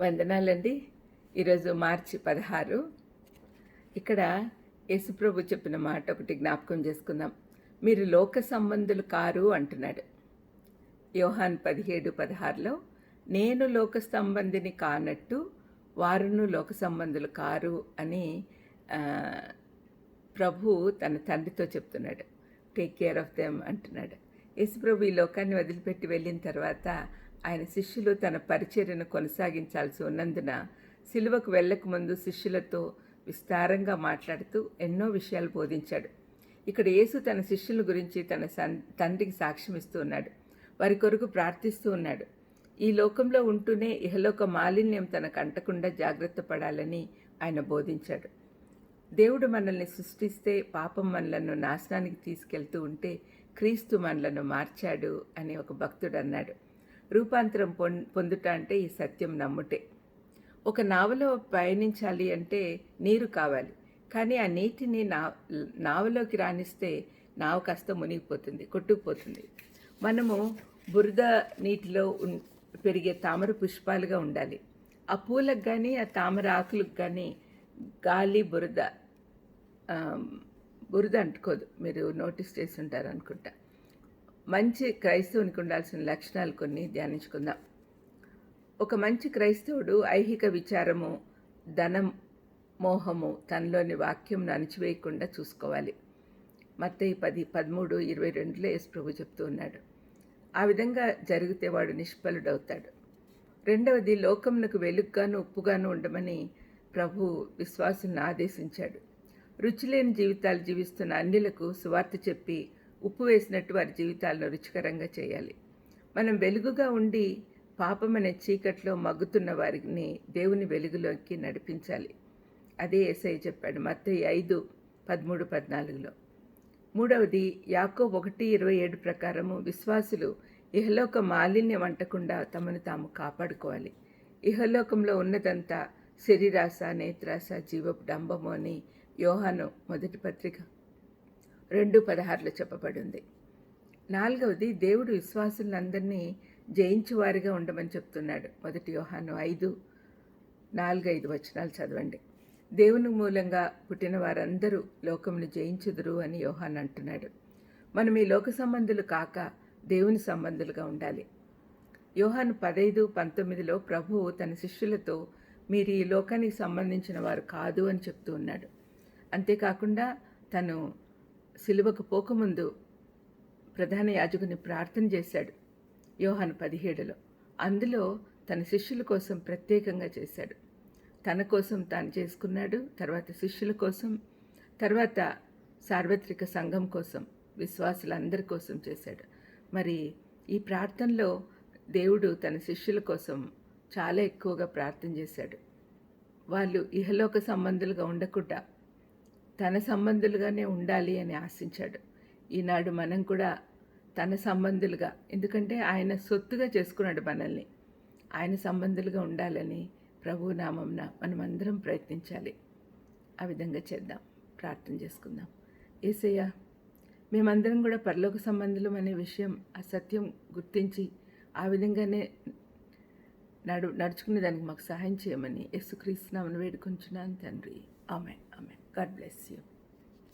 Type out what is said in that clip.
వందనాలండి. ఈరోజు మార్చి 16. ఇక్కడ యేసుప్రభు చెప్పిన మాట ఒకటి జ్ఞాపకం చేసుకుందాం. మీరు లోక సంబంధులు కారు అంటున్నాడు. యోహాన్ 17:16లో నేను లోక సంబంధిని కానట్టు వారును లోక సంబంధులు కారు అని ప్రభు తన తండ్రితో చెప్తున్నాడు. టేక్ కేర్ ఆఫ్ దెమ్ అంటున్నాడు. యేసుప్రభు ఈ లోకాన్ని వదిలిపెట్టి వెళ్ళిన తర్వాత ఆయన శిష్యులు తన పరిచర్యను కొనసాగించాల్సి ఉన్నందున సిలువకు వెళ్ళక ముందు శిష్యులతో విస్తారంగా మాట్లాడుతూ ఎన్నో విషయాలు బోధించాడు. ఇక్కడ యేసు తన శిష్యుల గురించి తన తండ్రికి సాక్ష్యం ఇస్తూ ఉన్నాడు. వారి కొరకు ప్రార్థిస్తూ ఉన్నాడు. ఈ లోకంలో ఉంటూనే ఇహలోక మాలిన్యం తనకు అంటకుండా జాగ్రత్త పడాలని ఆయన బోధించాడు. దేవుడు మనల్ని సృష్టిస్తే పాపం మనలను నాశనానికి తీసుకెళ్తూ ఉంటే క్రీస్తు మనలను మార్చాడు అని ఒక భక్తుడు అన్నాడు. రూపాంతరం పొందుట అంటే ఈ సత్యం నమ్ముటే. ఒక నావలో పయనించాలి అంటే నీరు కావాలి, కానీ ఆ నీటిని నావలోకి రానిస్తే నావ కాస్త మునిగిపోతుంది, కొట్టుకుపోతుంది. మనము బురద నీటిలో పెరిగే తామర పుష్పాలుగా ఉండాలి. ఆ పూలకు కానీ ఆ తామర ఆకులకు కానీ గాలి బురద అంటుకోదు. మీరు నోటీస్ చేసి ఉంటారు అనుకుంటా. మంచి క్రైస్తవునికి ఉండాల్సిన లక్షణాలు కొన్ని ధ్యానించుకుందాం. ఒక మంచి క్రైస్తవుడు ఐహిక విచారము, ధనం, మోహము తనలోని వాక్యంను అణిచివేయకుండా చూసుకోవాలి. మత్తయి 10:13-22 యేసు ప్రభు చెప్తూ ఉన్నాడు. ఆ విధంగా జరిగితే వాడు నిష్ఫలుడవుతాడు. రెండవది, లోకమునకు వెలుగుగాను ఉప్పుగాను ఉండమని ప్రభు విశ్వాసులను ఆదేశించాడు. రుచిలేని జీవితాలు జీవిస్తున్న అన్యులకు సువార్త చెప్పి ఉప్పు వేసినట్టు వారి జీవితాలను రుచికరంగా చేయాలి. మనం వెలుగుగా ఉండి పాపమనే చీకట్లో మగ్గుతున్న వారిని దేవుని వెలుగులోకి నడిపించాలి. అదే యేసయ్య చెప్పాడు మత్తయి 5:13-14లో. మూడవది, యాకోబు 1:27 ప్రకారము విశ్వాసులు ఇహలోక మాలిన్యం అంటకుండా తమను తాము కాపాడుకోవాలి. ఇహలోకంలో ఉన్నదంతా శరీరాశ, నేత్రాశ, జీవపు డంబము అని యోహాను మొదటి పత్రిక 2:16లో చెప్పబడింది. నాలుగవది, దేవుడు విశ్వాసులందరినీ జయించువారిగా ఉండమని చెప్తున్నాడు. 1 యోహాను 5:4-5 చదవండి. దేవుని మూలంగా పుట్టిన వారందరూ లోకమును జయించుదురు అని యోహాను అంటున్నాడు. మనం ఈ లోక సంబంధులు కాక దేవుని సంబంధులుగా ఉండాలి. యోహాను 15:19లో ప్రభువు తన శిష్యులతో మీరు ఈ లోకానికి సంబంధించిన వారు కాదు అని చెప్తూ ఉన్నాడు. అంతేకాకుండా తను సిలువకు పోకముందు ప్రధాన యాజకుని ప్రార్థన చేశాడు. యోహాను 17లో అందులో తన శిష్యుల కోసం ప్రత్యేకంగా చేశాడు. తన కోసం తాను చేసుకున్నాడు, తర్వాత శిష్యుల కోసం, తర్వాత సార్వత్రిక సంఘం కోసం, విశ్వాసులందరి కోసం చేశాడు. మరి ఈ ప్రార్థనలో దేవుడు తన శిష్యుల కోసం చాలా ఎక్కువగా ప్రార్థన చేశాడు. వాళ్ళు ఇహలోక సంబంధులుగా ఉండకుండా తన సంబంధులుగానే ఉండాలి అని ఆశించాడు. ఈనాడు మనం కూడా తన సంబంధులుగా, ఎందుకంటే ఆయన సొత్తుగా చేసుకున్నాడు మనల్ని, ఆయన సంబంధులుగా ఉండాలని ప్రభువు నామంన మనమందరం ప్రయత్నించాలి. ఆ విధంగా చేద్దాం. ప్రార్థన చేసుకుందాం. యేసయ్య, మేమందరం కూడా పరలోక సంబంధులం అనే విషయం, ఆ సత్యం గుర్తించి ఆ విధంగానే నడుచుకునే దానికి మాకు సహాయం చేయమని యేసుక్రీస్తు నామమున వేడుకొంచున్నాను తండ్రి. ఆమేన్. ఆమేన్. God bless you.